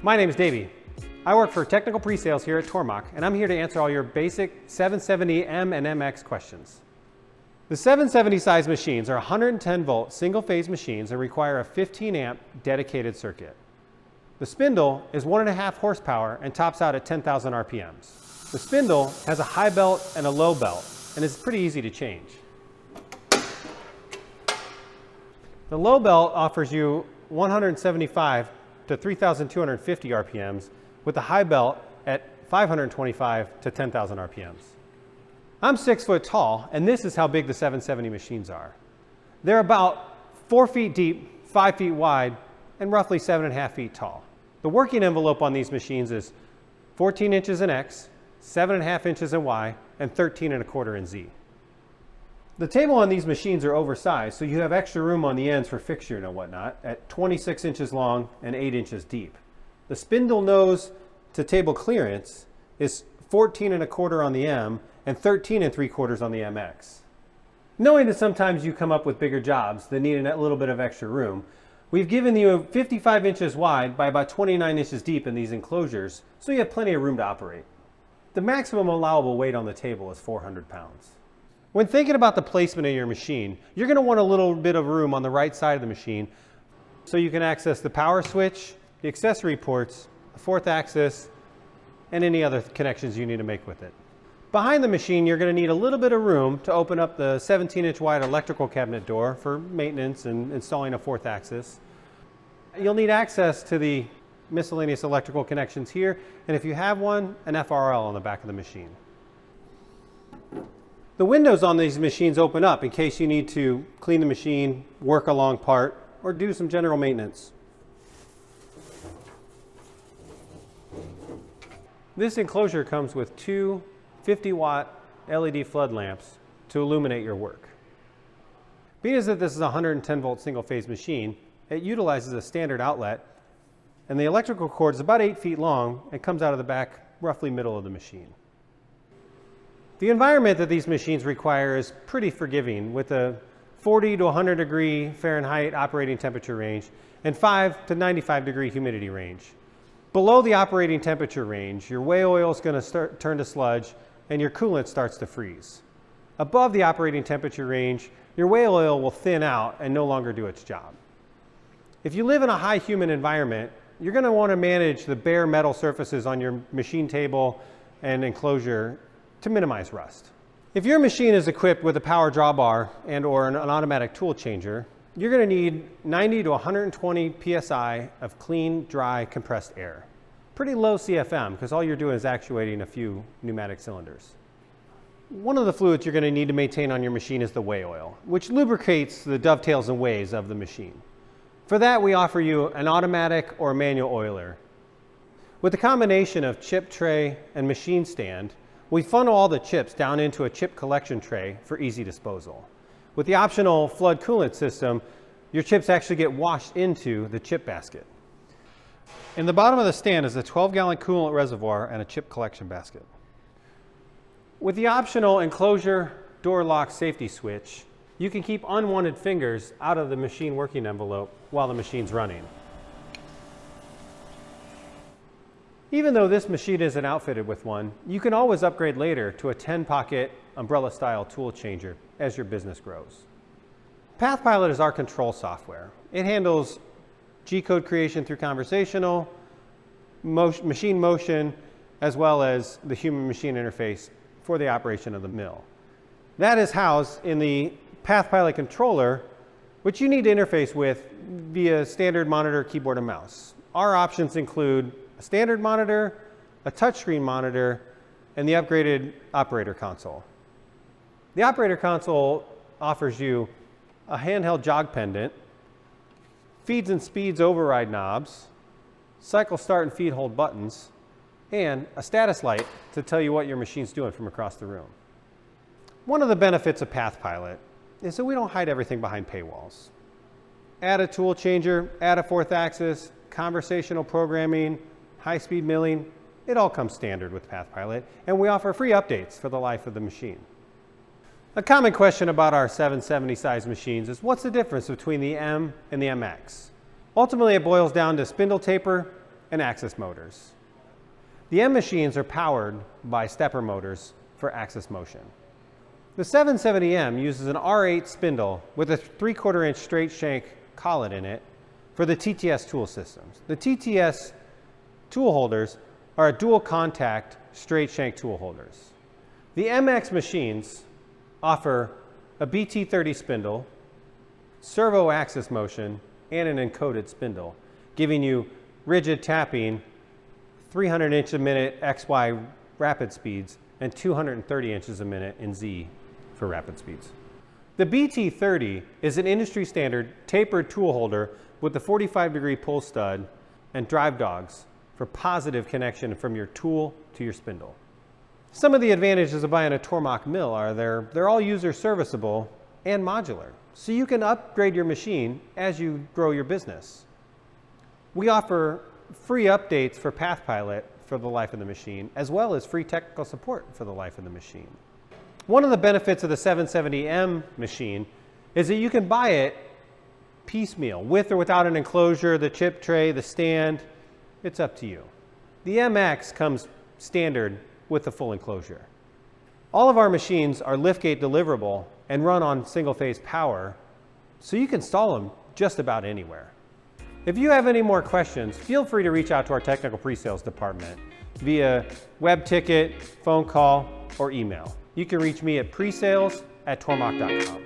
My name is Davey. I work for technical pre-sales here at Tormach, and I'm here to answer all your basic 770M and MX questions. The 770 size machines are 110 volt single phase machines and require a 15 amp dedicated circuit. The spindle is 1.5 horsepower and tops out at 10,000 RPMs. The spindle has a high belt and a low belt and is pretty easy to change. The low belt offers you 175 to 3,250 RPMs with the high belt at 525 to 10,000 RPMs. I'm 6 foot tall, and this is how big the 770 machines are. They're about 4 feet deep, 5 feet wide, and roughly 7.5 feet tall. The working envelope on these machines is 14 inches in X, 7.5 inches in Y, and 13.25 in Z. The table on these machines are oversized, so you have extra room on the ends for fixturing and whatnot at 26 inches long and 8 inches deep. The spindle nose to table clearance is 14.25 on the M and 13.75 on the MX. Knowing that sometimes you come up with bigger jobs that need a little bit of extra room, we've given you 55 inches wide by about 29 inches deep in these enclosures, so you have plenty of room to operate. The maximum allowable weight on the table is 400 pounds. When thinking about the placement of your machine, you're going to want a little bit of room on the right side of the machine so you can access the power switch, the accessory ports, the fourth axis, and any other connections you need to make with it. Behind the machine, you're going to need a little bit of room to open up the 17-inch wide electrical cabinet door for maintenance and installing a fourth axis. You'll need access to the miscellaneous electrical connections here, and if you have one, an FRL on the back of the machine. The windows on these machines open up in case you need to clean the machine, work a long part, or do some general maintenance. This enclosure comes with two 50-watt LED flood lamps to illuminate your work. Being as that this is a 110 volt single phase machine, it utilizes a standard outlet, and the electrical cord is about 8 feet long and comes out of the back roughly middle of the machine. The environment that these machines require is pretty forgiving, with a 40 to 100 degree Fahrenheit operating temperature range and 5 to 95 degree humidity range. Below the operating temperature range, your whey oil is going to turn to sludge and your coolant starts to freeze. Above the operating temperature range, your whey oil will thin out and no longer do its job. If you live in a high humid environment, you're going to want to manage the bare metal surfaces on your machine table and enclosure to minimize rust. If your machine is equipped with a power drawbar and or an automatic tool changer, you're going to need 90 to 120 psi of clean, dry, compressed air. Pretty low CFM because all you're doing is actuating a few pneumatic cylinders. One of the fluids you're going to need to maintain on your machine is the whey oil, which lubricates the dovetails and ways of the machine. For that, we offer you an automatic or manual oiler. With the combination of chip tray and machine stand, we funnel all the chips down into a chip collection tray for easy disposal. With the optional flood coolant system, your chips actually get washed into the chip basket. In the bottom of the stand is a 12-gallon coolant reservoir and a chip collection basket. With the optional enclosure door lock safety switch, you can keep unwanted fingers out of the machine working envelope while the machine's running. Even though this machine isn't outfitted with one, you can always upgrade later to a 10-pocket umbrella-style tool changer as your business grows. PathPilot is our control software. It handles G-code creation through conversational, machine motion, as well as the human-machine interface for the operation of the mill. That is housed in the PathPilot controller, which you need to interface with via standard monitor, keyboard, and mouse. Our options include a standard monitor, a touchscreen monitor, and the upgraded operator console. The operator console offers you a handheld jog pendant, feeds and speeds override knobs, cycle start and feed hold buttons, and a status light to tell you what your machine's doing from across the room. One of the benefits of PathPilot is that we don't hide everything behind paywalls. Add a tool changer, add a fourth axis, conversational programming, high-speed milling, it all comes standard with PathPilot, and we offer free updates for the life of the machine. A common question about our 770 size machines is what's the difference between the M and the MX? Ultimately, it boils down to spindle taper, and axis motors. The M machines are powered by stepper motors for axis motion. The 770M uses an R8 spindle with a 3/4 inch straight shank collet in it for the TTS tool systems. The TTS tool holders are a dual contact straight shank tool holders. The MX machines offer a BT30 spindle, servo axis motion, and an encoded spindle, giving you rigid tapping, 300 inches a minute XY rapid speeds, and 230 inches a minute in Z for rapid speeds. The BT30 is an industry standard tapered tool holder with a 45-degree pull stud and drive dogs for positive connection from your tool to your spindle. Some of the advantages of buying a Tormach mill are they're all user serviceable and modular, so you can upgrade your machine as you grow your business. We offer free updates for PathPilot for the life of the machine, as well as free technical support for the life of the machine. One of the benefits of the 770M machine is that you can buy it piecemeal, with or without an enclosure, the chip tray, the stand. It's up to you. The MX comes standard with the full enclosure. All of our machines are liftgate deliverable and run on single-phase power, so you can install them just about anywhere. If you have any more questions, feel free to reach out to our technical pre-sales department via web ticket, phone call, or email. You can reach me at presales@tormach.com.